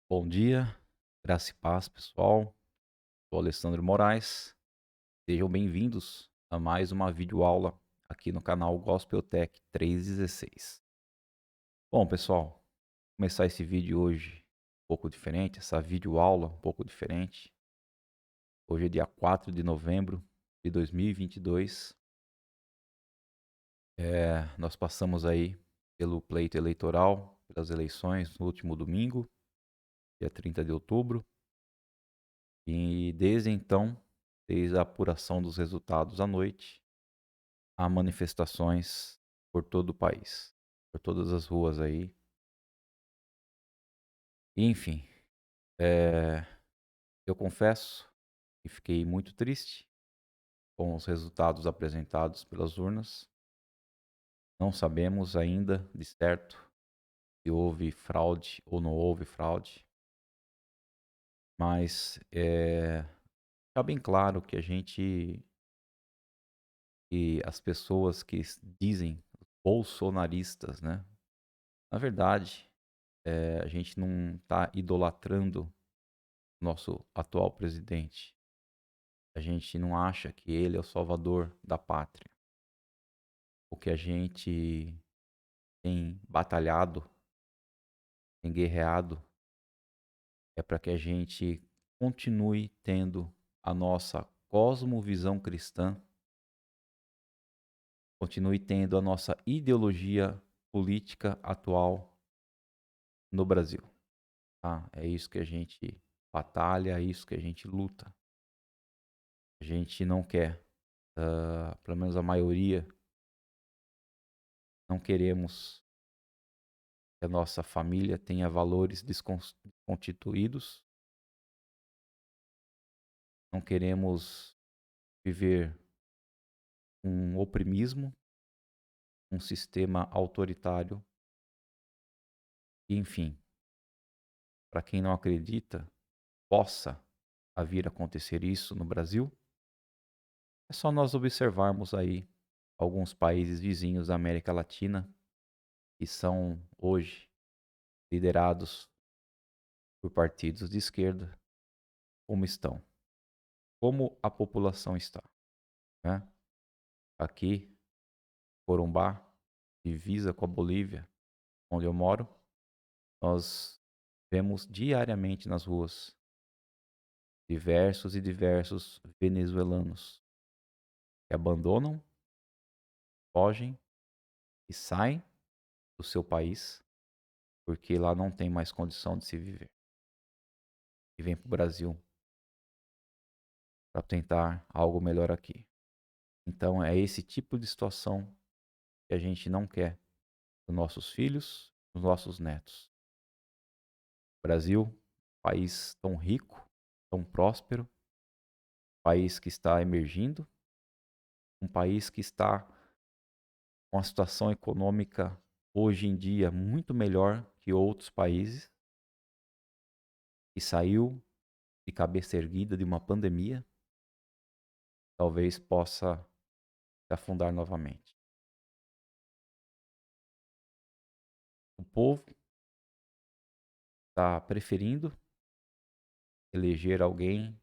Bom dia, graça e paz, pessoal. Sou Alessandro Moraes. Sejam bem-vindos a mais uma videoaula aqui no canal Gospel Tech 316. Bom, pessoal, vou começar esse vídeo hoje um pouco diferente, essa videoaula um pouco diferente. Hoje é dia 4 de novembro de 2022. Nós passamos aí pelo pleito eleitoral, pelas eleições no último domingo, dia 30 de outubro. E desde então, desde a apuração dos resultados à noite, há manifestações por todo o país, por todas as ruas aí. E, enfim, eh, eu confesso que fiquei muito triste com os resultados apresentados pelas urnas. Não sabemos ainda de certo se houve fraude ou não houve fraude, mas está bem claro que que as pessoas que dizem bolsonaristas, né? Na verdade, a gente não está idolatrando nosso atual presidente. A gente não acha que ele é o salvador da pátria. O que a gente tem batalhado, tem guerreado, é para que a gente continue tendo a nossa cosmovisão cristã, continue tendo a nossa ideologia política atual no Brasil. Tá? É isso que a gente batalha, é isso que a gente luta. A gente não quer, pelo menos a maioria, não queremos que a nossa família tenha valores desconstituídos, não queremos viver um oprimismo, um sistema autoritário, e, enfim, para quem não acredita, possa vir a acontecer isso no Brasil, é só nós observarmos aí alguns países vizinhos da América Latina que são hoje liderados por partidos de esquerda, como estão, como a população está, né? Aqui, Corumbá, divisa com a Bolívia, onde eu moro, nós vemos diariamente nas ruas diversos e diversos venezuelanos que abandonam, fogem e saem do seu país porque lá não tem mais condição de se viver. E vem para o Brasil para tentar algo melhor aqui. Então é esse tipo de situação que a gente não quer para os nossos filhos, para os nossos netos. Brasil, país tão rico, tão próspero, país que está emergindo, um país que está com a situação econômica hoje em dia muito melhor que outros países, que saiu de cabeça erguida de uma pandemia, talvez possa se afundar novamente. O povo está preferindo eleger alguém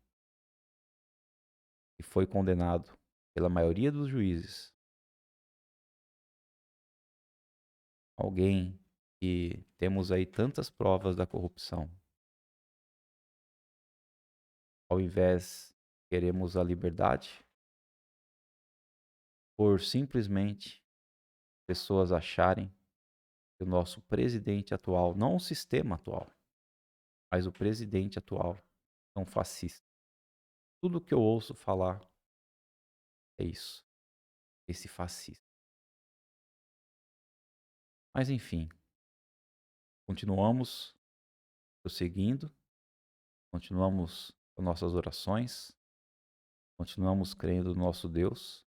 que foi condenado pela maioria dos juízes, alguém que temos aí tantas provas da corrupção. Ao invés queremos a liberdade, por simplesmente pessoas acharem que o nosso presidente atual, não o sistema atual, mas o presidente atual é um fascista. Tudo que eu ouço falar é isso, esse fascista. Mas enfim, continuamos prosseguindo, continuamos com nossas orações, continuamos crendo no nosso Deus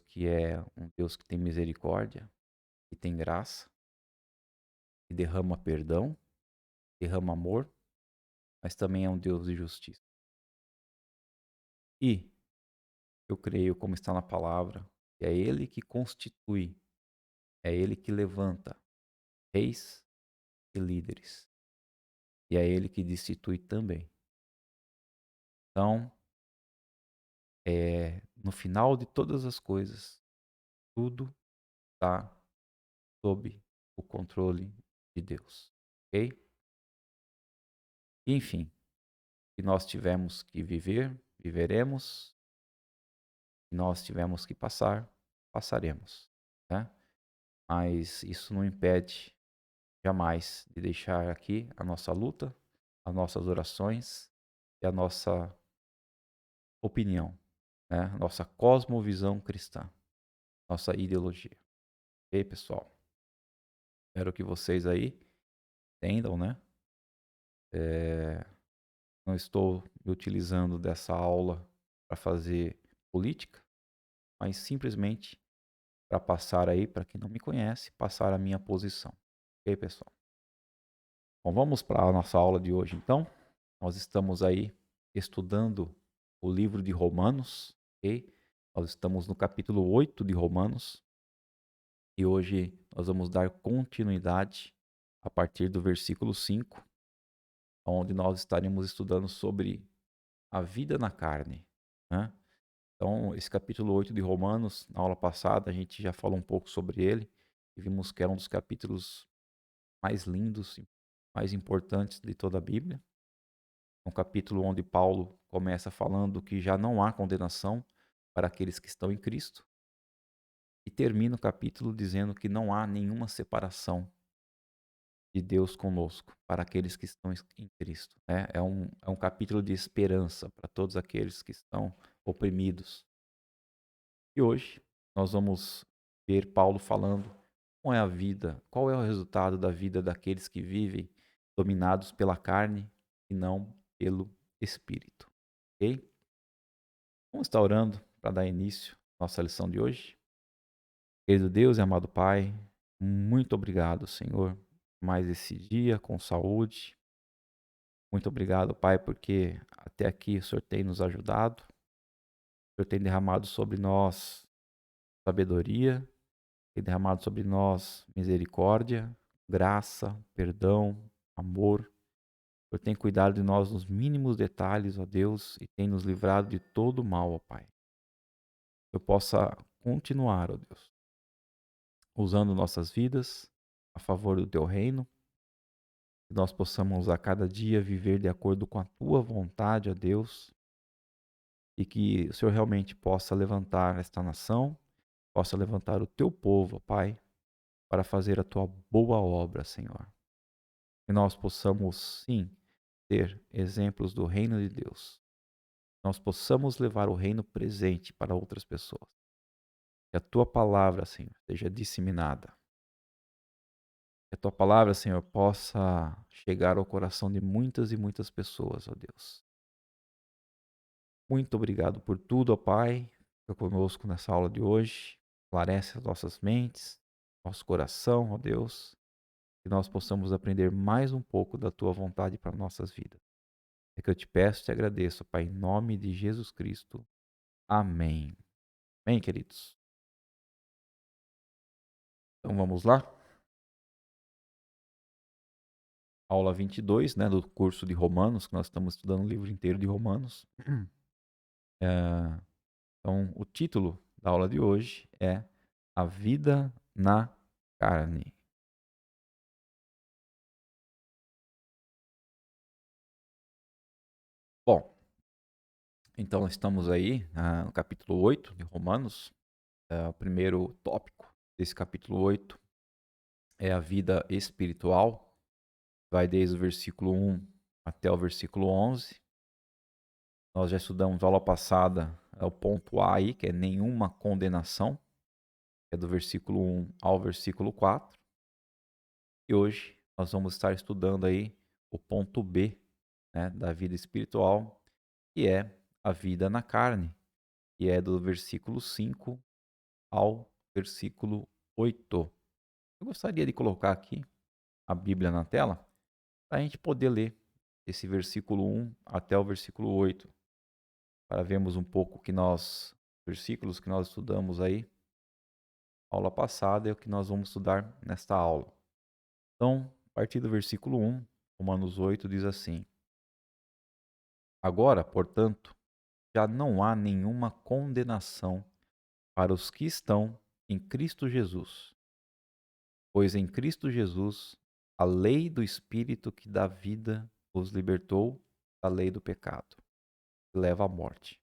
que é um Deus que tem misericórdia, que tem graça, que derrama perdão, derrama amor, mas também é um Deus de justiça. E eu creio, como está na palavra, que é Ele que constitui, é Ele que levanta reis e líderes. e é Ele que destitui também. Então, no final de todas as coisas, tudo está sob o controle de Deus, ok? Enfim, se nós tivemos que viver, viveremos. Se nós tivemos que passar, passaremos, né? Mas isso não impede jamais de deixar aqui a nossa luta, as nossas orações e a nossa opinião, né? Nossa cosmovisão cristã, nossa ideologia. Ok, pessoal? Espero que vocês aí entendam, né? É, não estou me utilizando dessa aula para fazer política, mas simplesmente para passar aí, para quem não me conhece, passar a minha posição. Ok, pessoal? Bom, vamos para a nossa aula de hoje, então. Nós estamos aí estudando o livro de Romanos, ok? Nós estamos no capítulo 8 de Romanos e hoje nós vamos dar continuidade a partir do versículo 5, onde nós estaremos estudando sobre a vida na carne, né? Então, esse capítulo 8 de Romanos, na aula passada, a gente já falou um pouco sobre ele e vimos que é um dos capítulos mais lindos, mais importantes de toda a Bíblia. Um capítulo onde Paulo começa falando que já não há condenação para aqueles que estão em Cristo e termina o capítulo dizendo que não há nenhuma separação de Deus conosco para aqueles que estão em Cristo, né? É um capítulo de esperança para todos aqueles que estão oprimidos. E hoje nós vamos ver Paulo falando como é a vida, qual é o resultado da vida daqueles que vivem dominados pela carne e não pelo Espírito. Ok? Vamos estar orando para dar início à nossa lição de hoje. Querido Deus e amado Pai, muito obrigado, Senhor, por mais esse dia com saúde. Muito obrigado, Pai, porque até aqui o Senhor tem nos ajudado. O Senhor tem derramado sobre nós sabedoria, tem derramado sobre nós misericórdia, graça, perdão, amor. O Senhor tem cuidado de nós nos mínimos detalhes, ó Deus, e tem nos livrado de todo o mal, ó Pai. Eu possa continuar, ó Deus, usando nossas vidas a favor do Teu reino, que nós possamos a cada dia viver de acordo com a Tua vontade, ó Deus, e que o Senhor realmente possa levantar esta nação, possa levantar o Teu povo, ó Pai, para fazer a Tua boa obra, Senhor. Que nós possamos, sim, ter exemplos do reino de Deus. Nós possamos levar o reino presente para outras pessoas. Que a Tua palavra, Senhor, seja disseminada. Que a Tua palavra, Senhor, possa chegar ao coração de muitas e muitas pessoas, ó Deus. Muito obrigado por tudo, ó Pai. Fica conosco nessa aula de hoje. Esclarece as nossas mentes, nosso coração, ó Deus. Que nós possamos aprender mais um pouco da Tua vontade para nossas vidas. É que eu te peço e te agradeço, Pai, em nome de Jesus Cristo. Amém. Amém, queridos? Então vamos lá. Aula 22, né, do curso de Romanos, que nós estamos estudando o livro inteiro de Romanos. É, então, o título da aula de hoje é A Vida na Carne. Bom, então estamos aí no capítulo 8 de Romanos. O primeiro tópico desse capítulo 8 é a vida espiritual. Vai desde o versículo 1 até o versículo 11. Nós já estudamos aula passada o ponto A aí, que é nenhuma condenação, que é do versículo 1 ao versículo 4. E hoje nós vamos estar estudando aí o ponto B, né, da vida espiritual, que é a vida na carne, que é do versículo 5 ao versículo 8. Eu gostaria de colocar aqui a Bíblia na tela para a gente poder ler esse versículo 1 até o versículo 8, para vermos um pouco versículos que nós estudamos aí aula passada e o que nós vamos estudar nesta aula. Então, a partir do versículo 1, Romanos 8 diz assim: Agora, portanto, já não há nenhuma condenação para os que estão em Cristo Jesus, pois em Cristo Jesus a lei do Espírito que dá vida os libertou da lei do pecado, que leva à morte.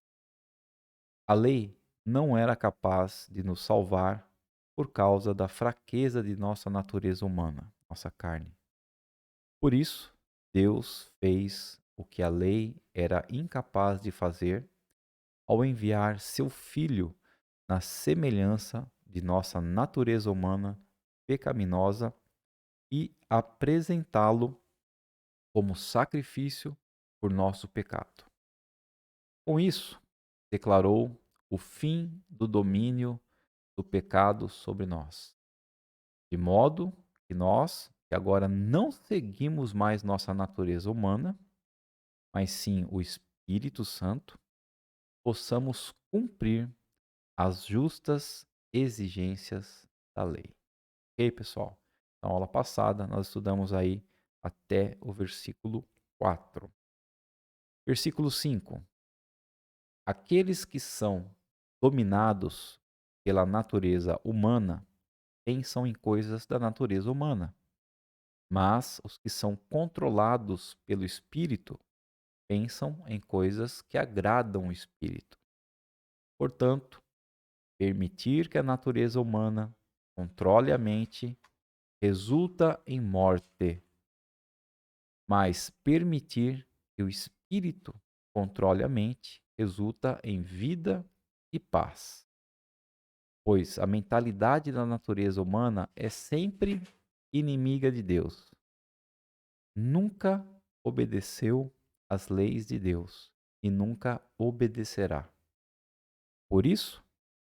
A lei não era capaz de nos salvar por causa da fraqueza de nossa natureza humana, nossa carne. Por isso, Deus fez o que a lei era incapaz de fazer ao enviar seu Filho na semelhança de nossa natureza humana pecaminosa e apresentá-lo como sacrifício por nosso pecado. Com isso, declarou o fim do domínio do pecado sobre nós, de modo que nós, que agora não seguimos mais nossa natureza humana, mas sim o Espírito Santo, possamos cumprir as justas exigências da lei. Ok, pessoal? Na aula passada, nós estudamos aí até o versículo 4. Versículo 5. Aqueles que são dominados pela natureza humana pensam em coisas da natureza humana, mas os que são controlados pelo Espírito pensam em coisas que agradam o Espírito. Portanto, permitir que a natureza humana controle a mente resulta em morte, mas permitir que o Espírito controle a mente resulta em vida e paz. Pois a mentalidade da natureza humana é sempre inimiga de Deus. Nunca obedeceu às leis de Deus e nunca obedecerá. Por isso,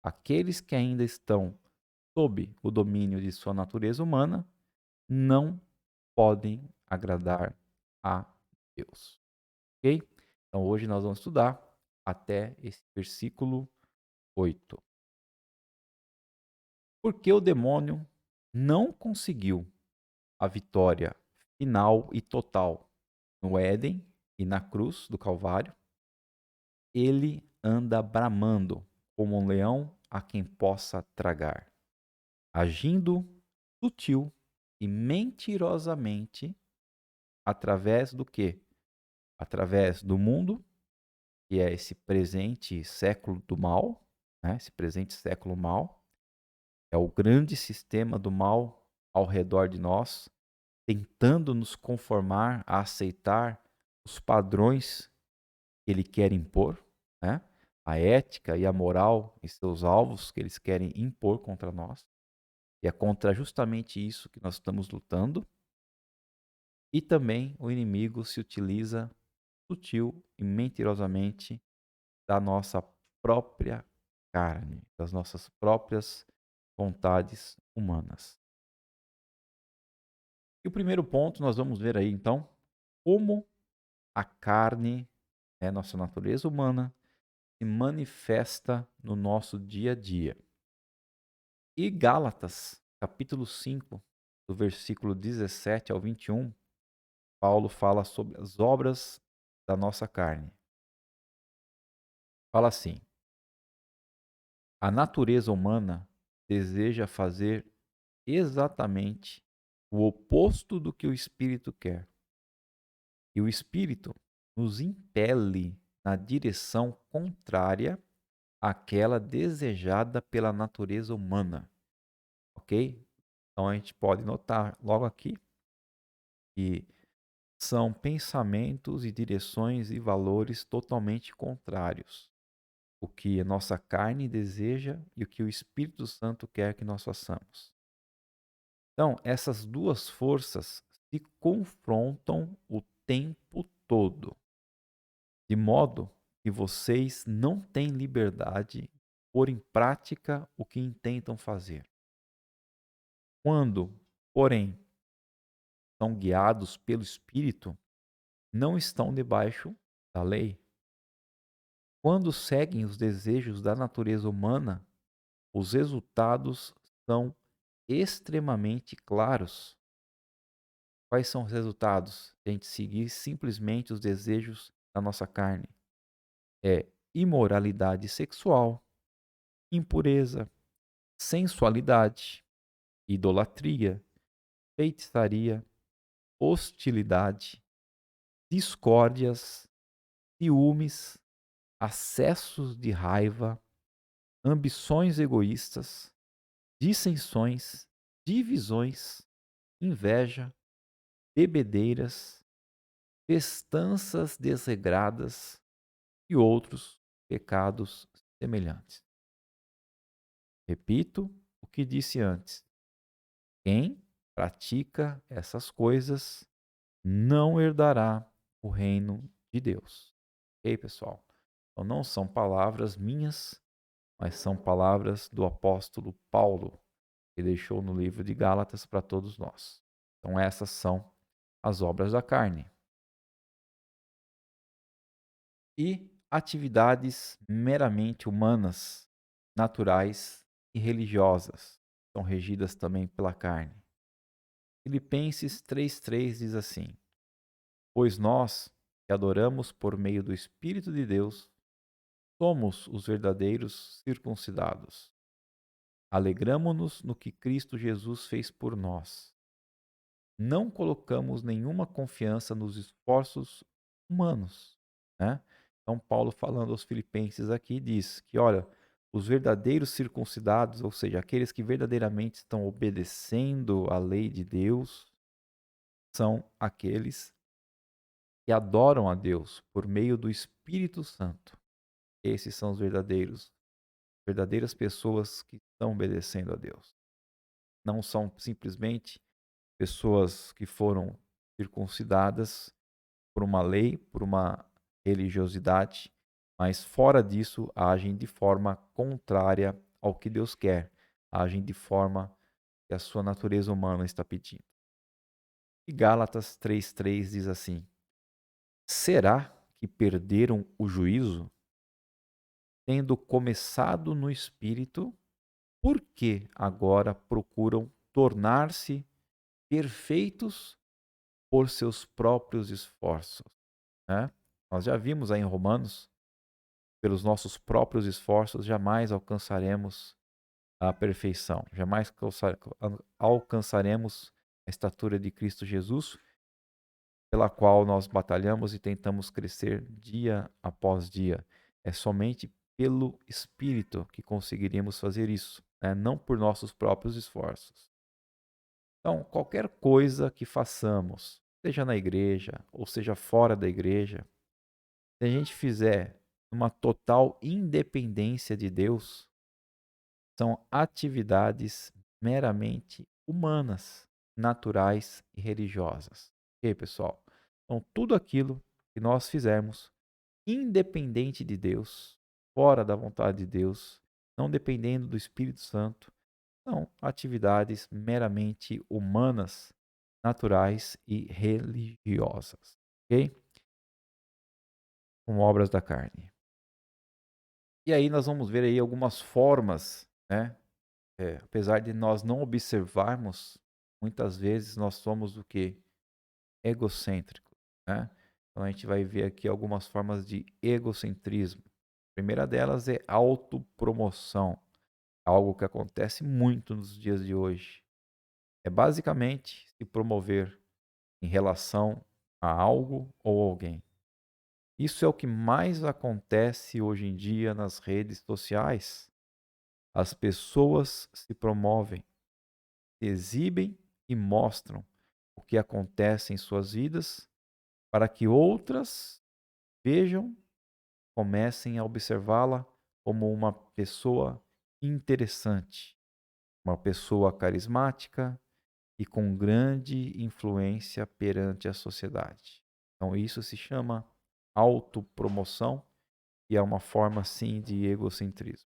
aqueles que ainda estão sob o domínio de sua natureza humana não podem agradar a Deus. Ok? Então hoje nós vamos estudar até esse versículo 8. Porque o demônio não conseguiu a vitória final e total no Éden e na cruz do Calvário, ele anda bramando como um leão a quem possa tragar, agindo sutil e mentirosamente através do quê? Através do mundo, que é esse presente século do mal, né? Esse presente século mal, é o grande sistema do mal ao redor de nós, tentando nos conformar a aceitar os padrões que ele quer impor, né? A ética e a moral e seus alvos que eles querem impor contra nós. E é contra justamente isso que nós estamos lutando. E também o inimigo se utiliza sutil e mentirosamente da nossa própria carne, das nossas próprias vontades humanas. E o primeiro ponto nós vamos ver aí então como a carne, nossa natureza humana, se manifesta no nosso dia a dia. E Gálatas, capítulo 5, do versículo 17 ao 21, Paulo fala sobre as obras da nossa carne. Fala assim: a natureza humana deseja fazer exatamente o oposto do que o espírito quer. E o espírito nos impele na direção contrária àquela desejada pela natureza humana. Ok? Então a gente pode notar logo aqui que são pensamentos e direções e valores totalmente contrários. O que a nossa carne deseja e o que o Espírito Santo quer que nós façamos. Então, essas duas forças se confrontam o tempo todo, de modo que vocês não têm liberdade de pôr em prática o que intentam fazer. Quando, porém, são guiados pelo Espírito, não estão debaixo da lei. Quando seguem os desejos da natureza humana, os resultados são extremamente claros. Quais são os resultados de a gente seguir simplesmente os desejos da nossa carne? É imoralidade sexual, impureza, sensualidade, idolatria, feitiçaria, hostilidade, discórdias, ciúmes, acessos de raiva, ambições egoístas, dissensões, divisões, inveja, bebedeiras, festanças desregradas e outros pecados semelhantes. Repito o que disse antes: quem pratica essas coisas não herdará o reino de Deus. Ok, pessoal? Então não são palavras minhas, mas são palavras do apóstolo Paulo, que deixou no livro de Gálatas para todos nós. Então essas são as obras da carne. E atividades meramente humanas, naturais e religiosas são regidas também pela carne. Filipenses 3,3 diz assim: pois nós, que adoramos por meio do Espírito de Deus, somos os verdadeiros circuncidados. Alegramo-nos no que Cristo Jesus fez por nós. Não colocamos nenhuma confiança nos esforços humanos, né? Então Paulo falando aos filipenses aqui diz que, olha, os verdadeiros circuncidados, ou seja, aqueles que verdadeiramente estão obedecendo à lei de Deus, são aqueles que adoram a Deus por meio do Espírito Santo. Esses são os verdadeiras pessoas que estão obedecendo a Deus. Não são simplesmente pessoas que foram circuncidadas por uma lei, por uma religiosidade, mas fora disso agem de forma contrária ao que Deus quer, agem de forma que a sua natureza humana está pedindo. E Gálatas 3,3 diz assim: será que perderam o juízo? Tendo começado no espírito, por que agora procuram tornar-se perfeitos por seus próprios esforços? Né? Nós já vimos aí em Romanos, pelos nossos próprios esforços jamais alcançaremos a perfeição, jamais alcançaremos a estatura de Cristo Jesus, pela qual nós batalhamos e tentamos crescer dia após dia. É somente pelo Espírito que conseguiríamos fazer isso, né? Não por nossos próprios esforços. Então, qualquer coisa que façamos, seja na igreja ou seja fora da igreja, se a gente fizer uma total independência de Deus, são atividades meramente humanas, naturais e religiosas. Ok, pessoal? Então, tudo aquilo que nós fizermos, independente de Deus, fora da vontade de Deus, não dependendo do Espírito Santo, são atividades meramente humanas, naturais e religiosas. Ok? Como obras da carne. E aí nós vamos ver aí algumas formas, né? Apesar de nós não observarmos, muitas vezes nós somos o quê? Egocêntricos, né? Então a gente vai ver aqui algumas formas de egocentrismo. A primeira delas é autopromoção, algo que acontece muito nos dias de hoje. É basicamente se promover em relação a algo ou alguém. Isso é o que mais acontece hoje em dia nas redes sociais. As pessoas se promovem, se exibem e mostram o que acontece em suas vidas para que outras vejam, comecem a observá-la como uma pessoa interessante, uma pessoa carismática e com grande influência perante a sociedade. Então isso se chama autopromoção e é uma forma sim de egocentrismo.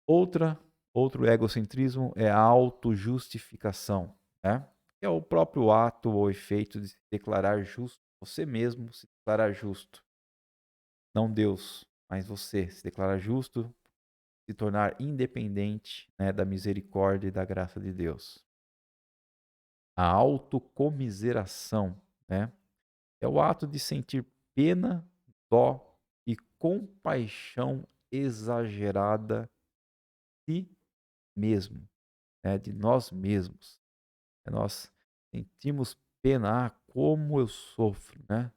Outro egocentrismo é a autojustificação, né? Que é o próprio ato ou efeito de se declarar justo, você mesmo se declarar justo. Não Deus, mas você se declarar justo, se tornar independente, né, da misericórdia e da graça de Deus. A autocomiseração, né? É o ato de sentir pena, dó e compaixão exagerada de si mesmo, né? De nós mesmos. Nós sentimos pena, como eu sofro, né?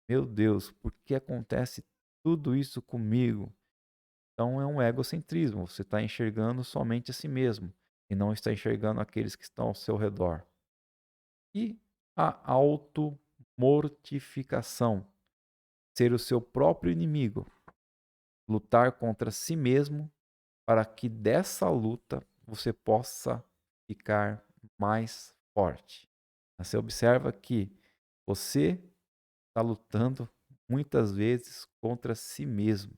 Meu Deus, por que acontece tudo isso comigo? Então é um egocentrismo, você está enxergando somente a si mesmo e não está enxergando aqueles que estão ao seu redor. E a automortificação, ser o seu próprio inimigo, lutar contra si mesmo para que dessa luta você possa ficar mais forte. Você observa que você está lutando muitas vezes contra si mesmo,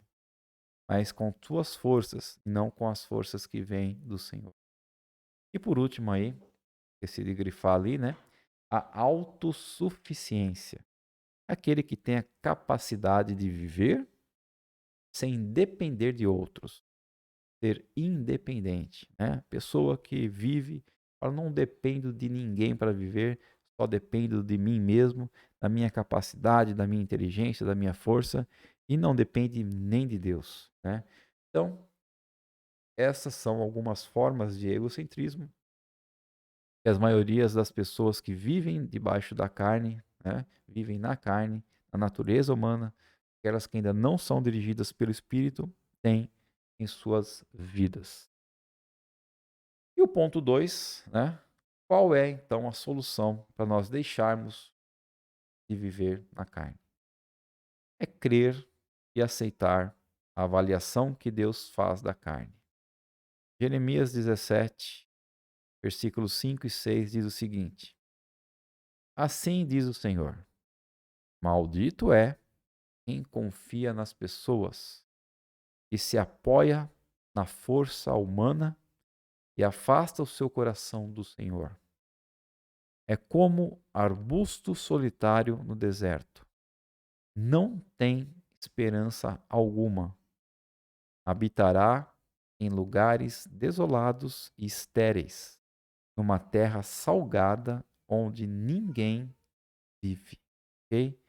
mas com suas forças, e não com as forças que vêm do Senhor. E por último aí, esqueci de grifar ali, né? A autossuficiência. Aquele que tem a capacidade de viver sem depender de outros, ser independente, né? Pessoa que vive, ela não dependo de ninguém para viver, só dependo de mim mesmo, da minha capacidade, da minha inteligência, da minha força e não depende nem de Deus, né? Então, essas são algumas formas de egocentrismo que as maiorias das pessoas que vivem debaixo da carne, né, vivem na carne, na natureza humana, aquelas que ainda não são dirigidas pelo Espírito, têm em suas vidas. E o ponto 2, né? Qual é então a solução para nós deixarmos de viver na carne? É crer e aceitar a avaliação que Deus faz da carne. Jeremias 17, versículos 5 e 6 diz o seguinte: Assim diz o Senhor: Maldito é quem confia nas pessoas e se apoia na força humana e afasta o seu coração do Senhor. É como arbusto solitário no deserto. Não tem esperança alguma. Habitará em lugares desolados e estéreis, numa terra salgada onde ninguém vive. Ok?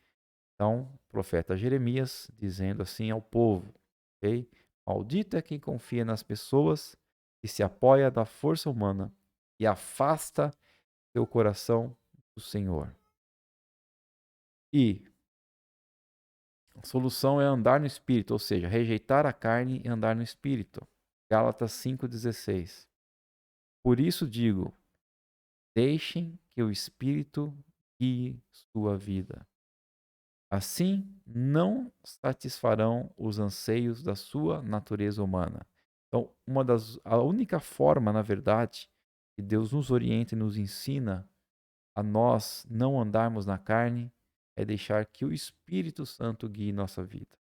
Então, o profeta Jeremias dizendo assim ao povo, ok? Maldito é quem confia nas pessoas e se apoia da força humana e afasta seu coração do Senhor. E a solução é andar no Espírito, ou seja, rejeitar a carne e andar no Espírito. Gálatas 5,16. Por isso digo, deixem que o Espírito guie sua vida. Assim, não satisfarão os anseios da sua natureza humana. Então, a única forma, na verdade, que Deus nos orienta e nos ensina a nós não andarmos na carne é deixar que o Espírito Santo guie nossa vida.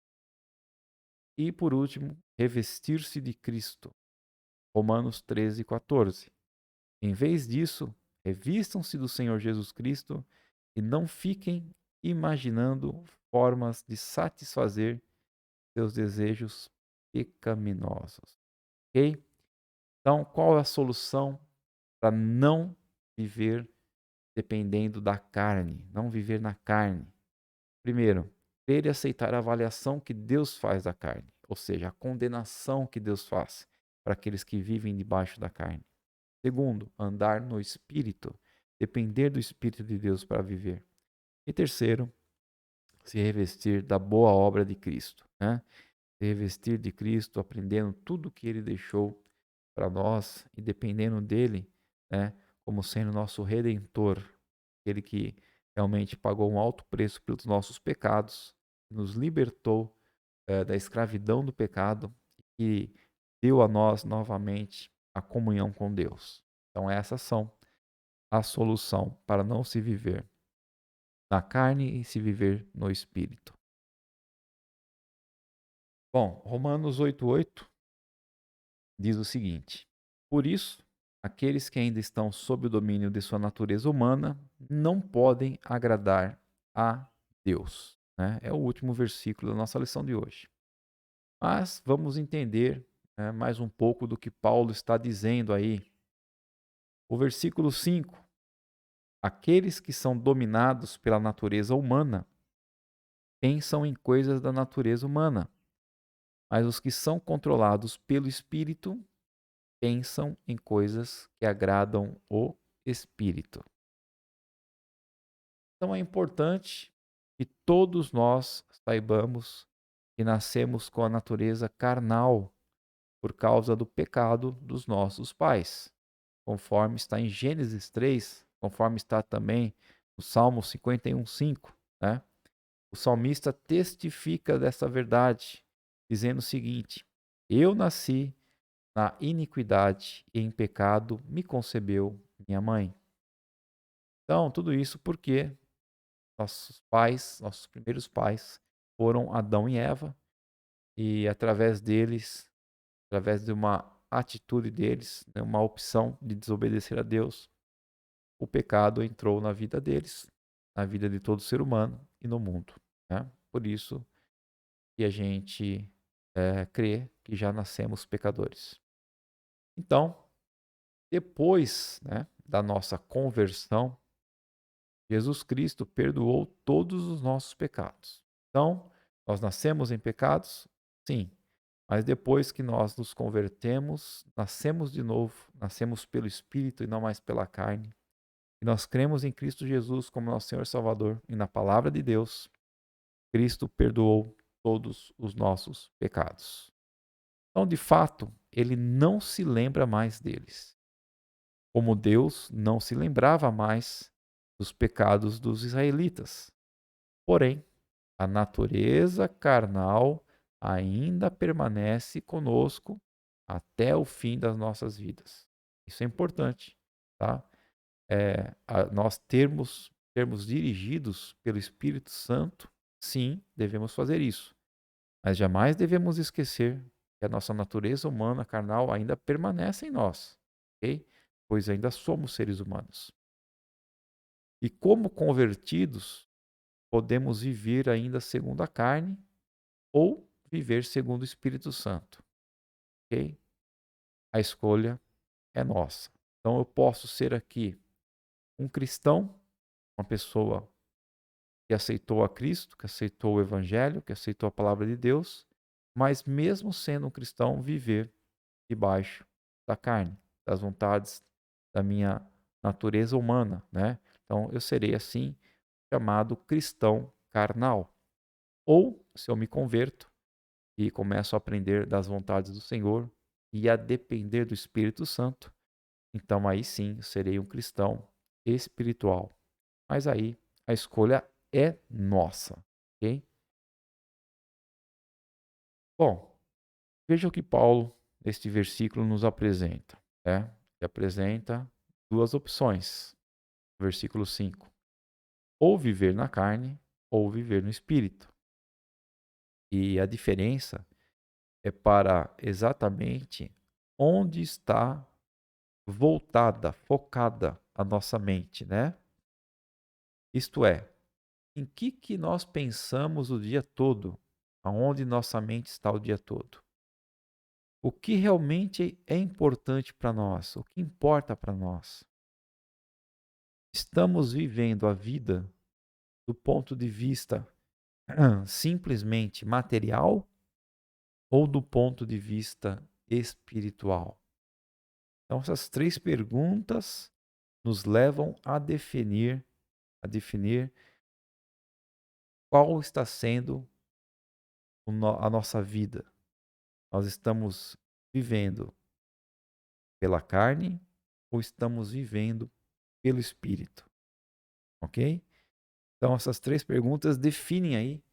E, por último, revestir-se de Cristo. Romanos 13:14. Em vez disso, revistam-se do Senhor Jesus Cristo e não fiquem imaginando formas de satisfazer seus desejos pecaminosos. Ok? Então, qual é a solução para não viver dependendo da carne, não viver na carne? Primeiro, ter e aceitar a avaliação que Deus faz da carne, ou seja, a condenação que Deus faz para aqueles que vivem debaixo da carne. Segundo, andar no Espírito, depender do Espírito de Deus para viver. E terceiro, se revestir da boa obra de Cristo, né? Se revestir de Cristo, aprendendo tudo que Ele deixou para nós e dependendo dele, né? Como sendo nosso Redentor, aquele que realmente pagou um alto preço pelos nossos pecados, nos libertou da escravidão do pecado e deu a nós novamente a comunhão com Deus. Então essas são a solução para não se viver na carne e se viver no Espírito. Bom, Romanos 8,8 diz o seguinte: Por isso, aqueles que ainda estão sob o domínio de sua natureza humana não podem agradar a Deus. Né? É o último versículo da nossa lição de hoje. Mas vamos entender mais um pouco do que Paulo está dizendo aí. O versículo 5 Aqueles que são dominados pela natureza humana pensam em coisas da natureza humana, mas os que são controlados pelo Espírito pensam em coisas que agradam o Espírito. Então é importante que todos nós saibamos que nascemos com a natureza carnal por causa do pecado dos nossos pais, conforme está em Gênesis 3, conforme está também no Salmo 51:5, né? O salmista testifica dessa verdade, dizendo o seguinte: Eu nasci na iniquidade e em pecado me concebeu minha mãe. Então, tudo isso porque nossos pais, nossos primeiros pais, foram Adão e Eva, e através deles, através de uma atitude deles, né, uma opção de desobedecer a Deus, o pecado entrou na vida deles, na vida de todo ser humano e no mundo, né? Por isso que a gente crê que já nascemos pecadores. Então, depois, né, da nossa conversão, Jesus Cristo perdoou todos os nossos pecados. Então, nós nascemos em pecados? Sim. Mas depois que nós nos convertemos, nascemos de novo, nascemos pelo Espírito e não mais pela carne. E nós cremos em Cristo Jesus como nosso Senhor e Salvador e na palavra de Deus, Cristo perdoou todos os nossos pecados. Então, de fato, ele não se lembra mais deles. Como Deus não se lembrava mais dos pecados dos israelitas. Porém, a natureza carnal ainda permanece conosco até o fim das nossas vidas. Isso é importante, tá? Nós termos dirigidos pelo Espírito Santo, sim, devemos fazer isso. Mas jamais devemos esquecer que a nossa natureza humana carnal ainda permanece em nós, ok? Pois ainda somos seres humanos. E como convertidos, podemos viver ainda segundo a carne ou viver segundo o Espírito Santo, ok? A escolha é nossa. Então eu posso ser aqui um cristão, uma pessoa que aceitou a Cristo, que aceitou o Evangelho, que aceitou a palavra de Deus, mas mesmo sendo um cristão, viver debaixo da carne, das vontades da minha natureza humana, né? Então eu serei assim chamado cristão carnal. Ou se eu me converto e começo a aprender das vontades do Senhor e a depender do Espírito Santo, então aí sim serei um cristão espiritual. Mas aí a escolha é nossa, ok? Bom, veja o que Paulo, neste versículo, nos apresenta. Né? Ele apresenta duas opções. Versículo 5. Ou viver na carne, ou viver no espírito. E a diferença é para exatamente onde está voltada, focada a nossa mente, né? Isto é, em que nós pensamos o dia todo? Aonde nossa mente está o dia todo? O que realmente é importante para nós? O que importa para nós? Estamos vivendo a vida do ponto de vista simplesmente material ou do ponto de vista espiritual? Então, essas três perguntas nos levam a definir qual está sendo a nossa vida. Nós estamos vivendo pela carne ou estamos vivendo pelo Espírito? Ok? Então, essas três perguntas definem aí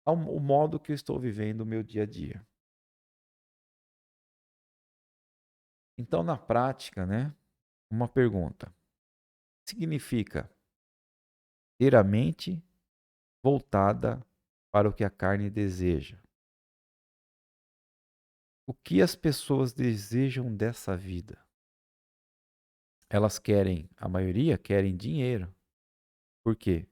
o modo que eu estou vivendo o meu dia a dia. Então, na prática, né, uma pergunta: significa ter a mente voltada para o que a carne deseja? O que as pessoas desejam dessa vida? Elas querem, a maioria querem dinheiro. Por quê?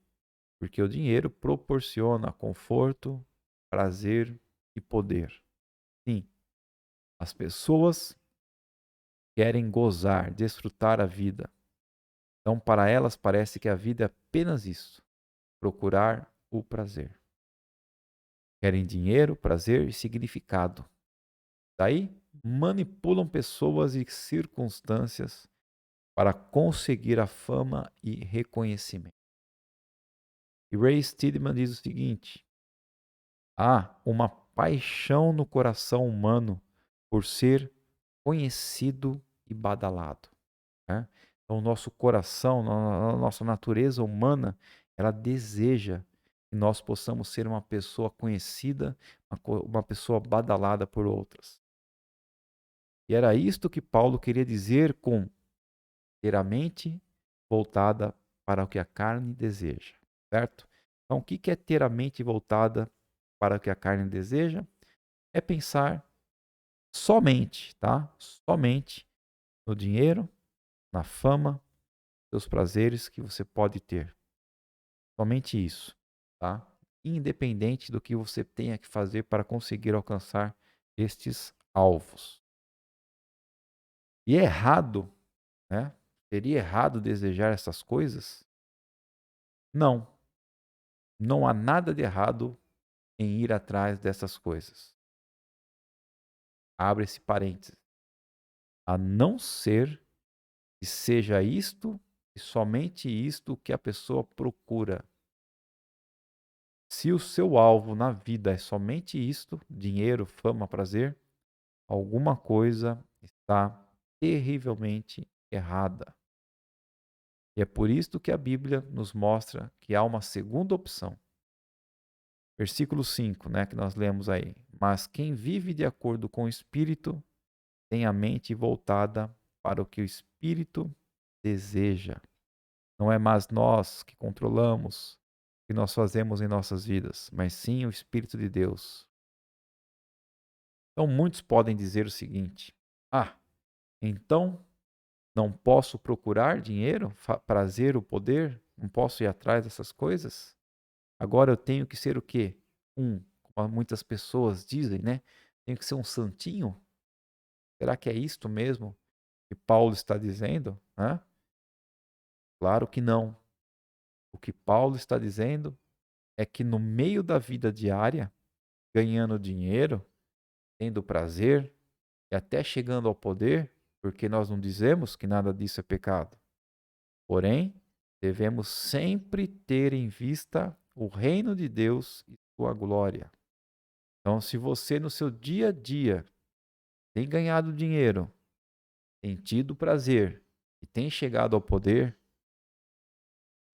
Porque o dinheiro proporciona conforto, prazer e poder. Sim, as pessoas querem gozar, desfrutar a vida. Então, para elas, parece que a vida é apenas isso: procurar o prazer. Querem dinheiro, prazer e significado. Daí, manipulam pessoas e circunstâncias para conseguir a fama e reconhecimento. E Ray Steadman diz o seguinte: há uma paixão no coração humano por ser conhecido e badalado, né? Então, o nosso coração, a nossa natureza humana, ela deseja que nós possamos ser uma pessoa conhecida, uma pessoa badalada por outras. E era isto que Paulo queria dizer com ter a mente voltada para o que a carne deseja, certo? Então, o que é ter a mente voltada para o que a carne deseja? É pensar somente, tá? Somente no dinheiro, na fama, nos prazeres que você pode ter. Somente isso, tá? Independente do que você tenha que fazer para conseguir alcançar estes alvos. E é errado, né? Seria errado desejar essas coisas? Não. Não há nada de errado em ir atrás dessas coisas. Abre esse parênteses. A não ser que seja isto e somente isto que a pessoa procura. Se o seu alvo na vida é somente isto, dinheiro, fama, prazer, alguma coisa está terrivelmente errada. E é por isso que a Bíblia nos mostra que há uma segunda opção. Versículo 5, né, que nós lemos aí. Mas quem vive de acordo com o Espírito tem a mente voltada para o que o Espírito deseja. Não é mais nós que controlamos o que nós fazemos em nossas vidas, mas sim o Espírito de Deus. Então muitos podem dizer o seguinte: ah, então não posso procurar dinheiro, prazer, o poder? Não posso ir atrás dessas coisas? Agora eu tenho que ser o quê? Como muitas pessoas dizem, né? Tenho que ser um santinho? Será que é isto mesmo que Paulo está dizendo? Hã? Claro que não. O que Paulo está dizendo é que no meio da vida diária, ganhando dinheiro, tendo prazer e até chegando ao poder, porque nós não dizemos que nada disso é pecado. Porém, devemos sempre ter em vista o reino de Deus e sua glória. Então, se você no seu dia a dia tem ganhado dinheiro, tem tido prazer e tem chegado ao poder,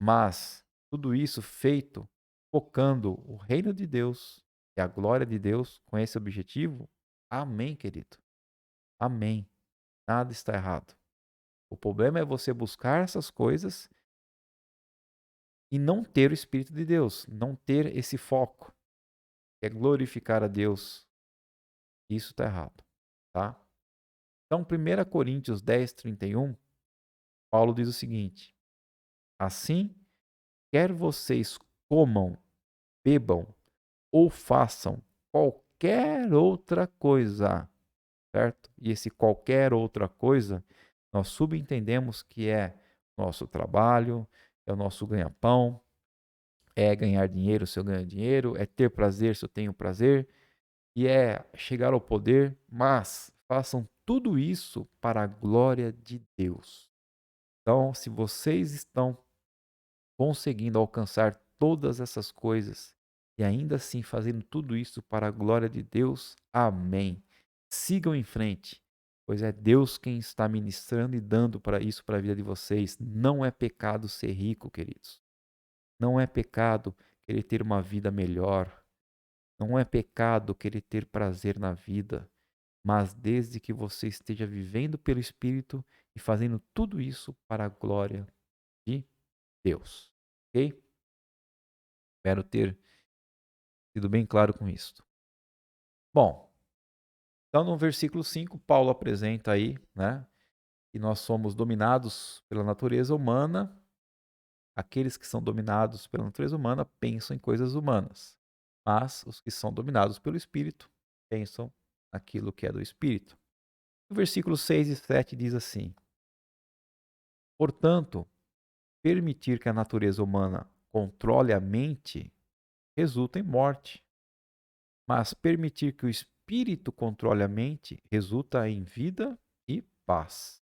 mas tudo isso feito focando o reino de Deus e a glória de Deus com esse objetivo, amém, querido. Amém. Nada está errado. O problema é você buscar essas coisas e não ter o Espírito de Deus, não ter esse foco, que é glorificar a Deus. Isso está errado, tá? Então, 1 Coríntios 10:31, Paulo diz o seguinte: assim, quer vocês comam, bebam ou façam qualquer outra coisa, certo? E esse qualquer outra coisa, nós subentendemos que é nosso trabalho, é o nosso ganha-pão, é ganhar dinheiro se eu ganho dinheiro, é ter prazer se eu tenho prazer, e é chegar ao poder, mas façam tudo isso para a glória de Deus. Então, se vocês estão conseguindo alcançar todas essas coisas e ainda assim fazendo tudo isso para a glória de Deus, amém. Sigam em frente, pois é Deus quem está ministrando e dando para isso para a vida de vocês. Não é pecado ser rico, queridos. Não é pecado querer ter uma vida melhor. Não é pecado querer ter prazer na vida, mas desde que você esteja vivendo pelo Espírito e fazendo tudo isso para a glória de Deus. Ok? Espero ter sido bem claro com isso. Bom, então no versículo 5, Paulo apresenta aí, né, que nós somos dominados pela natureza humana. Aqueles que são dominados pela natureza humana pensam em coisas humanas, mas os que são dominados pelo Espírito pensam naquilo que é do Espírito. O versículo 6 e 7 diz assim: portanto, permitir que a natureza humana controle a mente resulta em morte, mas permitir que o espírito controle a mente resulta em vida e paz.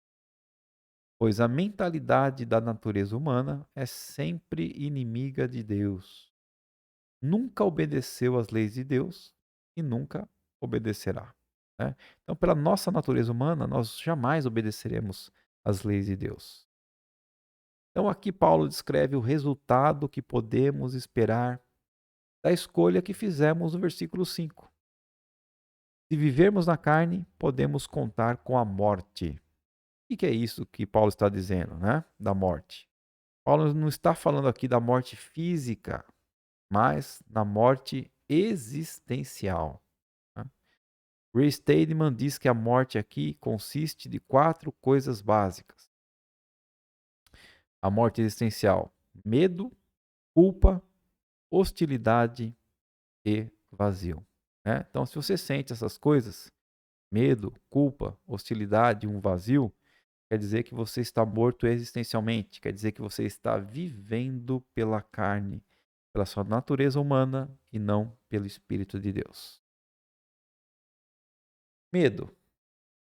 Pois a mentalidade da natureza humana é sempre inimiga de Deus. Nunca obedeceu às leis de Deus e nunca obedecerá. Né? Então, pela nossa natureza humana, nós jamais obedeceremos às leis de Deus. Então, aqui Paulo descreve o resultado que podemos esperar da escolha que fizemos no versículo 5. Se vivermos na carne, podemos contar com a morte. O que é isso que Paulo está dizendo, né? Da morte. Paulo não está falando aqui da morte física, mas da morte existencial. Né? Ray Stedman diz que a morte aqui consiste de 4 coisas básicas. A morte existencial: medo, culpa, hostilidade e vazio. Né? Então, se você sente essas coisas, medo, culpa, hostilidade e um vazio, quer dizer que você está morto existencialmente, quer dizer que você está vivendo pela carne, pela sua natureza humana e não pelo Espírito de Deus. Medo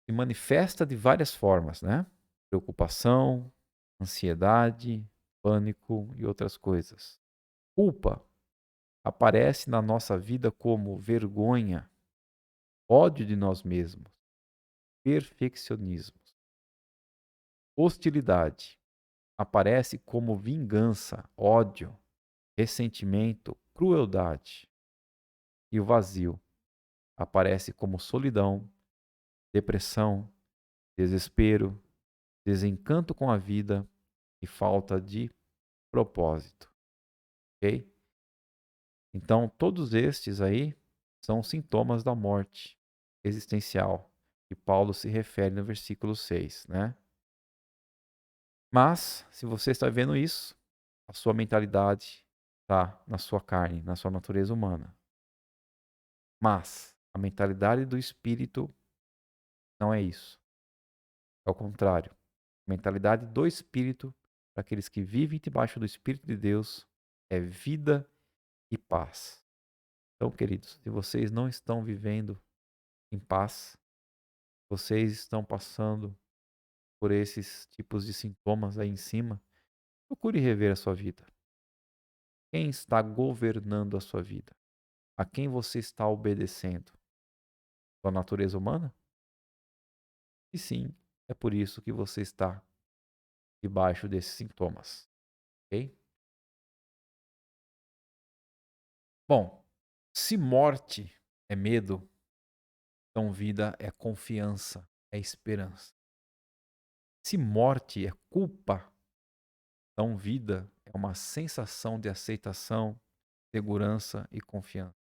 se manifesta de várias formas, né? Preocupação, ansiedade, pânico e outras coisas. Culpa aparece na nossa vida como vergonha, ódio de nós mesmos, perfeccionismo. Hostilidade aparece como vingança, ódio, ressentimento, crueldade. E o vazio aparece como solidão, depressão, desespero, desencanto com a vida e falta de propósito. Ok? Então, todos estes aí são sintomas da morte existencial que Paulo se refere no versículo 6, né? Mas, se você está vendo isso, a sua mentalidade está na sua carne, na sua natureza humana. Mas a mentalidade do Espírito não é isso. É o contrário. A mentalidade do Espírito, para aqueles que vivem debaixo do Espírito de Deus, é vida e paz. Então, queridos, se vocês não estão vivendo em paz, vocês estão passando por esses tipos de sintomas aí em cima, procure rever a sua vida. Quem está governando a sua vida? A quem você está obedecendo? Sua natureza humana? E sim, é por isso que você está debaixo desses sintomas. Ok? Bom, se morte é medo, então vida é confiança, é esperança. Se morte é culpa, então vida é uma sensação de aceitação, segurança e confiança.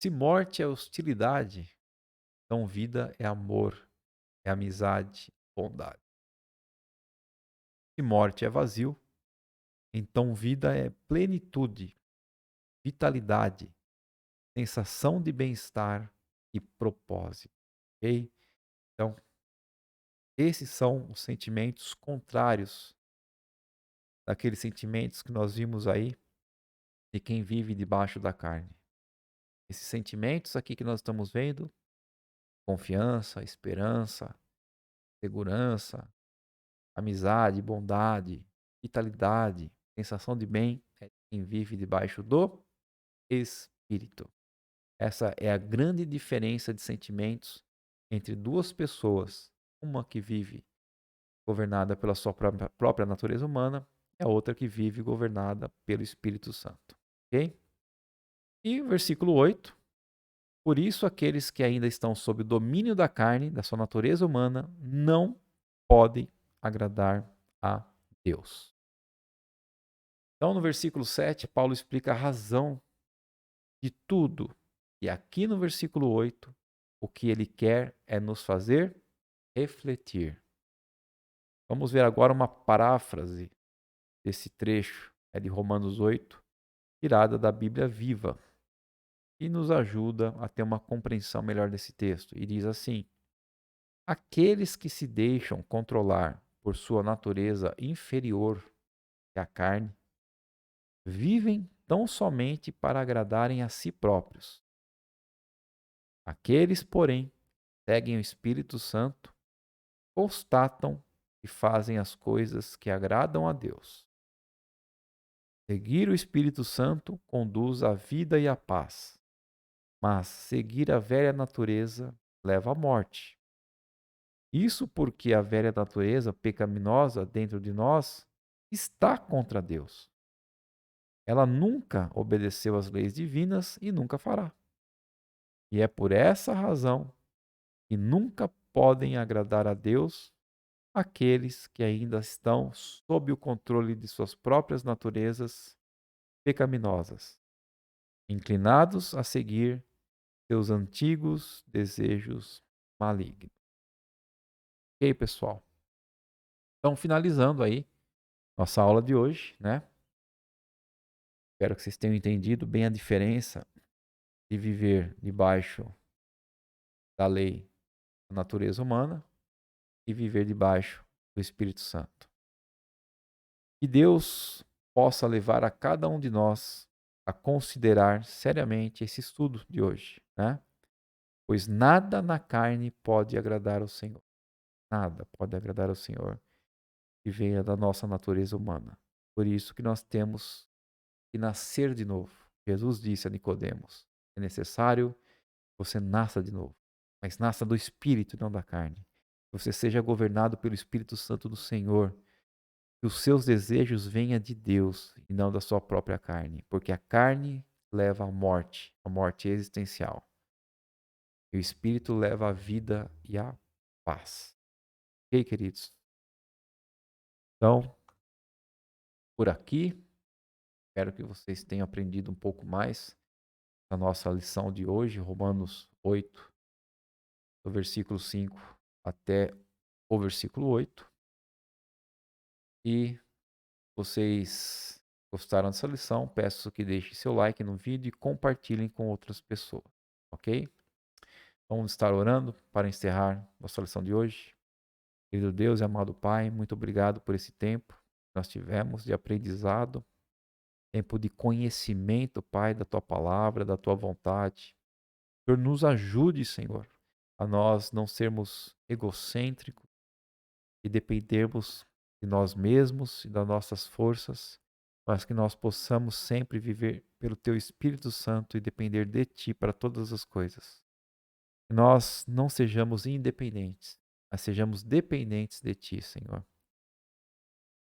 Se morte é hostilidade, então vida é amor, é amizade, bondade. Se morte é vazio, então vida é plenitude, vitalidade, sensação de bem-estar e propósito. Ok? Então, esses são os sentimentos contrários daqueles sentimentos que nós vimos aí de quem vive debaixo da carne. Esses sentimentos aqui que nós estamos vendo, confiança, esperança, segurança, amizade, bondade, vitalidade, sensação de bem, é quem vive debaixo do Espírito. Essa é a grande diferença de sentimentos entre duas pessoas, uma que vive governada pela sua própria natureza humana e a outra que vive governada pelo Espírito Santo. Ok? E o versículo 8. Por isso, aqueles que ainda estão sob o domínio da carne, da sua natureza humana, não podem agradar a Deus. Então, no versículo 7, Paulo explica a razão de tudo. E aqui no versículo 8, o que ele quer é nos fazer refletir. Vamos ver agora uma paráfrase desse trecho, é de Romanos 8, tirada da Bíblia Viva, e nos ajuda a ter uma compreensão melhor desse texto. E diz assim: aqueles que se deixam controlar por sua natureza inferior que a carne, vivem tão somente para agradarem a si próprios. Aqueles, porém, que seguem o Espírito Santo, constatam e fazem as coisas que agradam a Deus. Seguir o Espírito Santo conduz à vida e à paz, mas seguir a velha natureza leva à morte. Isso porque a velha natureza pecaminosa dentro de nós está contra Deus. Ela nunca obedeceu às leis divinas e nunca fará. E é por essa razão que nunca podem agradar a Deus aqueles que ainda estão sob o controle de suas próprias naturezas pecaminosas, inclinados a seguir seus antigos desejos malignos. Ok, pessoal? Então, finalizando aí nossa aula de hoje, né? Espero que vocês tenham entendido bem a diferença de viver debaixo da lei da natureza humana e viver debaixo do Espírito Santo. Que Deus possa levar a cada um de nós a considerar seriamente esse estudo de hoje, né? Pois nada na carne pode agradar ao Senhor. Nada pode agradar ao Senhor que venha da nossa natureza humana. Por isso que nós temos que nascer de novo. Jesus disse a Nicodemos: é necessário que você nasça de novo, mas nasça do Espírito e não da carne. Que você seja governado pelo Espírito Santo do Senhor. Que os seus desejos venham de Deus e não da sua própria carne, porque a carne leva à morte, a morte existencial. E o Espírito leva à vida e à paz. Ok, queridos? Então, por aqui, espero que vocês tenham aprendido um pouco mais na nossa lição de hoje, Romanos 8, do versículo 5 até o versículo 8. E vocês gostaram dessa lição, peço que deixem seu like no vídeo e compartilhem com outras pessoas, ok? Vamos estar orando para encerrar nossa lição de hoje. Querido Deus e amado Pai, muito obrigado por esse tempo que nós tivemos de aprendizado, tempo de conhecimento, Pai, da Tua palavra, da Tua vontade. Senhor, nos ajude, Senhor, a nós não sermos egocêntricos e dependermos de nós mesmos e das nossas forças, mas que nós possamos sempre viver pelo Teu Espírito Santo e depender de Ti para todas as coisas. Que nós não sejamos independentes, mas sejamos dependentes de Ti, Senhor.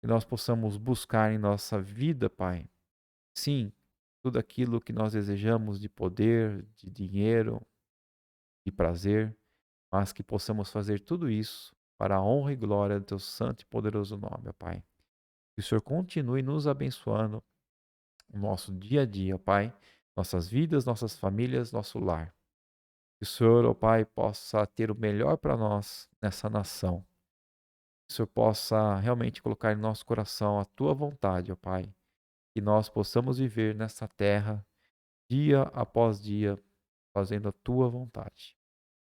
Que nós possamos buscar em nossa vida, Pai, sim, tudo aquilo que nós desejamos de poder, de dinheiro, de prazer, mas que possamos fazer tudo isso para a honra e glória do Teu santo e poderoso nome, ó Pai. Que o Senhor continue nos abençoando no nosso dia a dia, ó Pai, nossas vidas, nossas famílias, nosso lar. Que o Senhor, ó Pai, possa ter o melhor para nós nessa nação. Que o Senhor possa realmente colocar em nosso coração a Tua vontade, ó Pai. Que nós possamos viver nessa terra, dia após dia, fazendo a Tua vontade.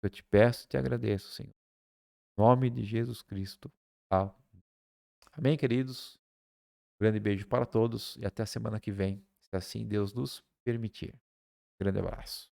Eu te peço e te agradeço, Senhor. Em nome de Jesus Cristo. Amém, queridos? Um grande beijo para todos e até a semana que vem, se assim Deus nos permitir. Grande abraço.